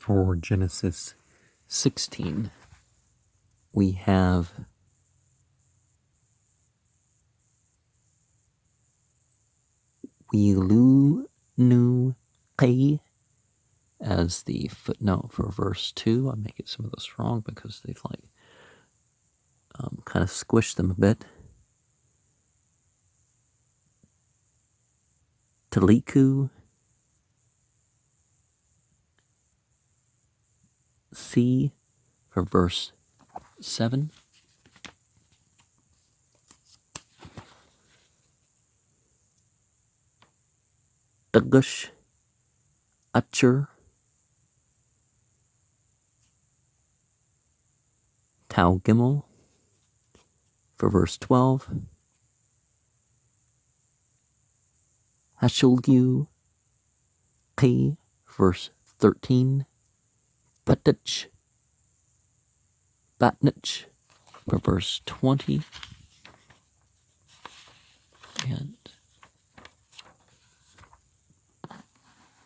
for Genesis 16, we have Wilu Nu Kei as the footnote for verse 2. I'm making some of those wrong because they've kind of squished them a bit. Taliku C for verse 7. Dagush Achur Tau Gimel for verse 12. Hashulgu K verse 13. Pentateuch Batnich for verse 20.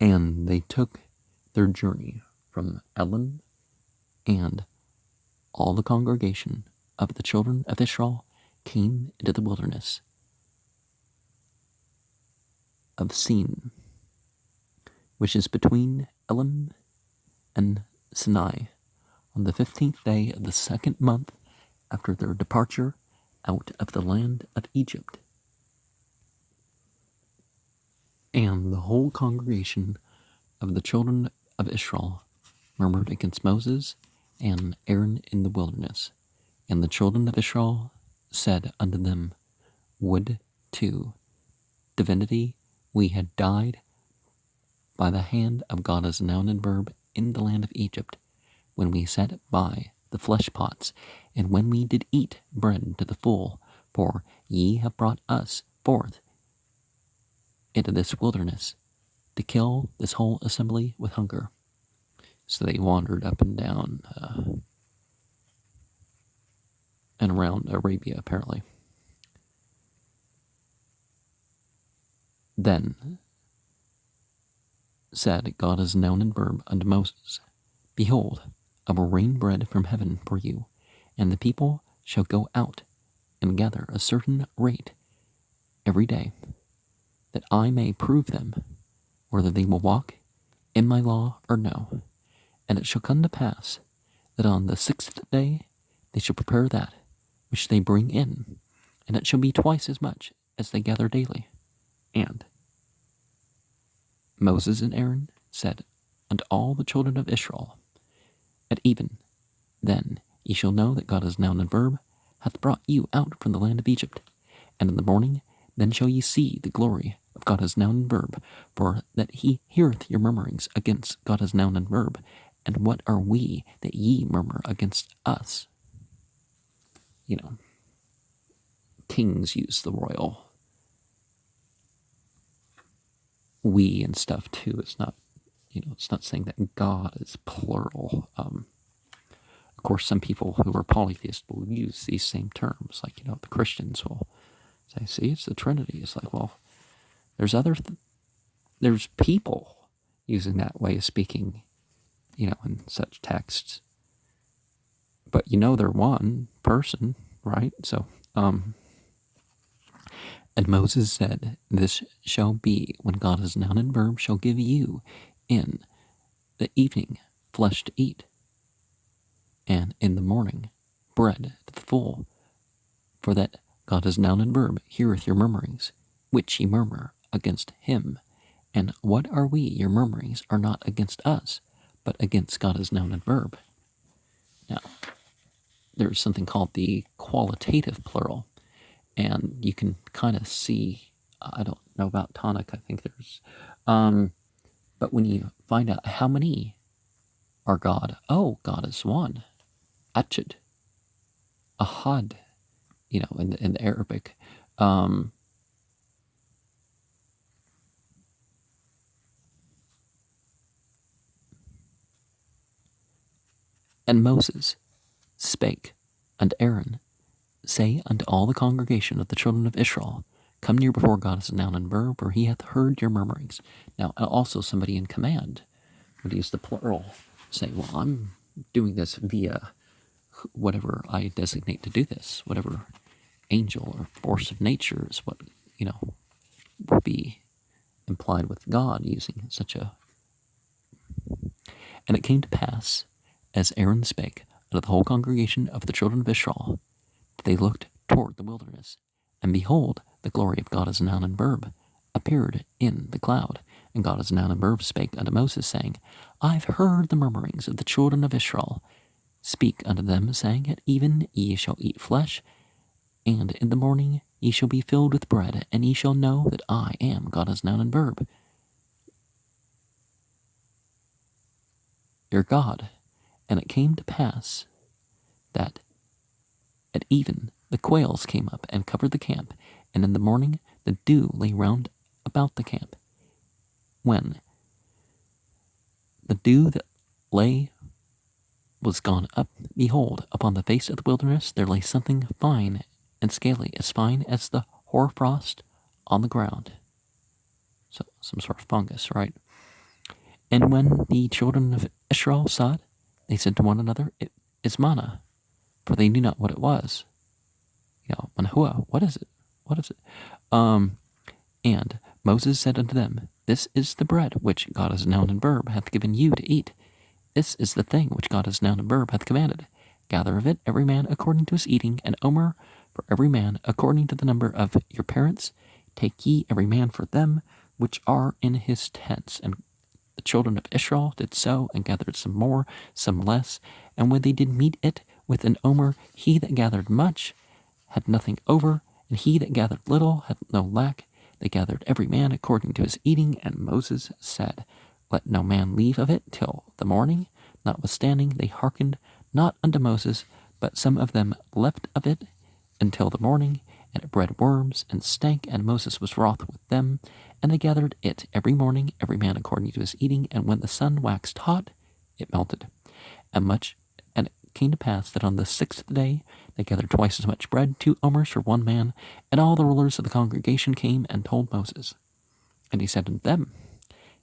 And they took their journey from Elim, and all the congregation of the children of Israel came into the wilderness of Sin, which is between Elim and Sinai, on the 15th day of the 2nd month after their departure out of the land of Egypt. And the whole congregation of the children of Israel murmured against Moses and Aaron in the wilderness. And the children of Israel said unto them, Would to divinity we had died by the hand of God as noun and verb in the land of Egypt, when we sat by the flesh pots, and when we did eat bread to the full, for ye have brought us forth into this wilderness to kill this whole assembly with hunger. So they wandered up and down and around Arabia, apparently. Then said God as noun and verb unto Moses, Behold, I will rain bread from heaven for you, and the people shall go out and gather a certain rate every day, that I may prove them whether they will walk in my law or no. And it shall come to pass that on the 6th day they shall prepare that which they bring in, and it shall be twice as much as they gather daily. And Moses and Aaron said unto all the children of Israel, At even then ye shall know that God as noun and verb hath brought you out from the land of Egypt. And in the morning then shall ye see the glory of God as noun and verb, for that he heareth your murmurings against God as noun and verb. And what are we that ye murmur against us? You know, kings use the royal we and stuff too. It's not, it's not saying that God is plural. Of course, some people who are polytheists will use these same terms. Like, the Christians will say, see, it's the Trinity. It's like, well, there's people using that way of speaking, in such texts. But they're one person, right? So, and Moses said, This shall be when God as noun and verb shall give you in the evening flesh to eat, and in the morning bread to the full, for that God as noun and verb heareth your murmurings, which ye murmur against him. And what are we? Your murmurings are not against us, but against God as noun and verb. Now, there's something called the qualitative plural, and you can kind of see, I don't know about tonic, I think there's, but when you find out how many are God, God is one. Achad, Ahad, in the Arabic. And Moses spake unto Aaron, Say unto all the congregation of the children of Israel, Come near before God as a noun and verb, for he hath heard your murmurings. Now, also somebody in command would use the plural say, well, I'm doing this via whatever I designate to do this, whatever angel or force of nature is what, would be implied with God using such a... And it came to pass, as Aaron spake unto the whole congregation of the children of Israel, that they looked toward the wilderness, and behold, the glory of God as a noun and verb appeared in the cloud. And God as a noun and verb spake unto Moses, saying, I've heard the murmurings of the children of Israel. Speak unto them, saying, At even ye shall eat flesh, and in the morning ye shall be filled with bread, and ye shall know that I am God as noun and verb, your God. And it came to pass that at even the quails came up and covered the camp, and in the morning the dew lay round about the camp. When the dew that lay was gone up, behold, upon the face of the wilderness there lay something fine and scaly, as fine as the hoarfrost on the ground. So some sort of fungus, right? And when the children of Israel saw it, they said to one another, It is manna, for they knew not what it was. Manahua, what is it? What is it? And Moses said unto them, This is the bread which God as noun and verb hath given you to eat. This is the thing which God as noun and verb hath commanded. Gather of it every man according to his eating, and omer for every man according to the number of your parents. Take ye every man for them which are in his tents. And the children of Israel did so, and gathered some more, some less. And when they did meet it with an omer, he that gathered much had nothing over, and he that gathered little had no lack. They gathered every man according to his eating, and Moses said, Let no man leave of it till the morning. Notwithstanding, they hearkened not unto Moses, but some of them left of it until the morning, and it bred worms and stank, and Moses was wroth with them. And they gathered it every morning, every man according to his eating, and when the sun waxed hot, it melted. And it came to pass that on the 6th day they gathered twice as much bread, 2 omers for one man. And all the rulers of the congregation came and told Moses. And he said unto them,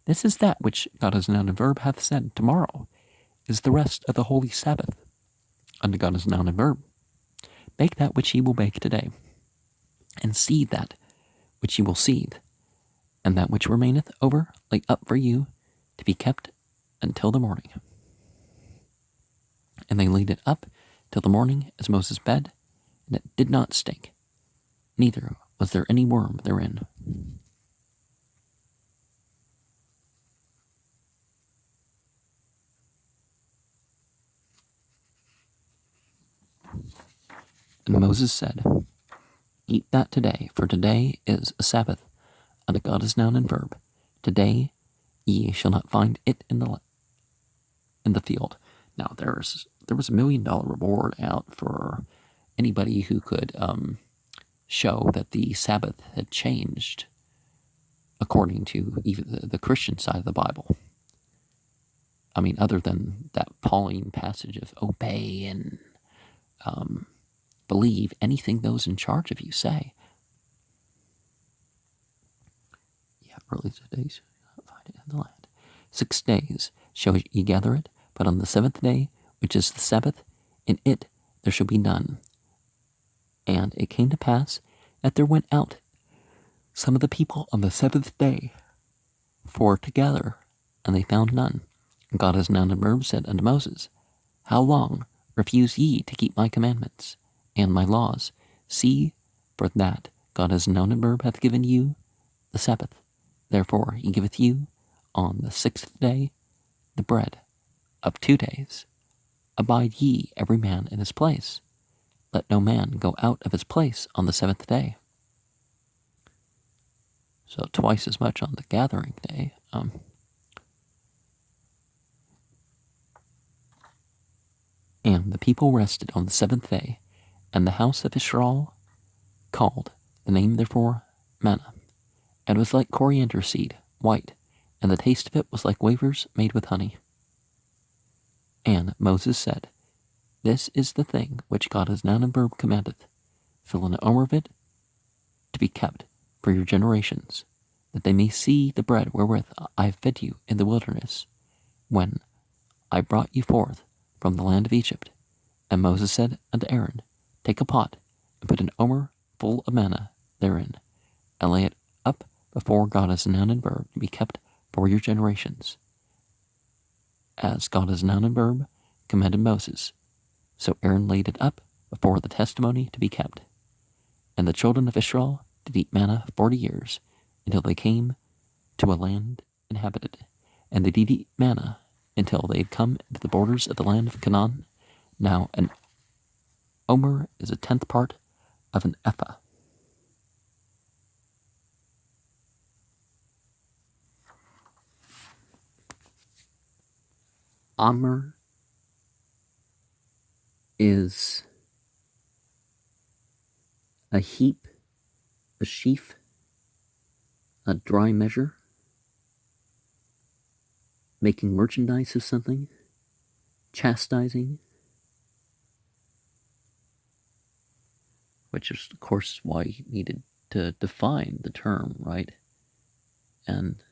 This is that which God as noun and verb hath said, Tomorrow is the rest of the holy Sabbath unto God as noun and verb. Bake that which ye will bake today, and seethe that which ye will seethe, and that which remaineth over lay up for you to be kept until the morning. And they laid it up till the morning as Moses bade, and it did not stink, neither was there any worm therein. And Moses said, Eat that today, for today is a Sabbath unto God as noun and verb. Today ye shall not find it in the field. Now there was $1 million reward out for anybody who could show that the Sabbath had changed according to even the Christian side of the Bible. I mean, other than that Pauline passage of obey and believe anything those in charge of you say. Yeah, early days find it in the land. 6 days shall ye gather it, but on the 7th day, which is the Sabbath, in it there shall be none. And it came to pass that there went out some of the people on the 7th day for to gather, and they found none. And God as noun and verb said unto Moses, How long refuse ye to keep my commandments and my laws? See, for that God as noun and verb hath given you the Sabbath. Therefore he giveth you on the 6th day the bread of 2 days. Abide ye every man in his place. Let no man go out of his place on the 7th day. So twice as much on the gathering day. And the people rested on the 7th day, and the house of Israel called the name therefore manna. And it was like coriander seed, white, and the taste of it was like wafers made with honey. And Moses said, This is the thing which God as noun and verb commandeth. Fill an omer of it to be kept for your generations, that they may see the bread wherewith I have fed you in the wilderness, when I brought you forth from the land of Egypt. And Moses said unto Aaron, Take a pot, and put an omer full of manna therein, and lay it up before God as a noun and verb, to be kept for your generations. As God as a noun and verb commanded Moses, so Aaron laid it up before the testimony to be kept. And the children of Israel did eat manna 40 years, until they came to a land inhabited. And they did eat manna until they had come to the borders of the land of Canaan. Now an omer is a 10th part of an ephah. Omer is a heap, a sheaf, a dry measure, making merchandise of something, chastising, which is, of course, why he needed to define the term, right? And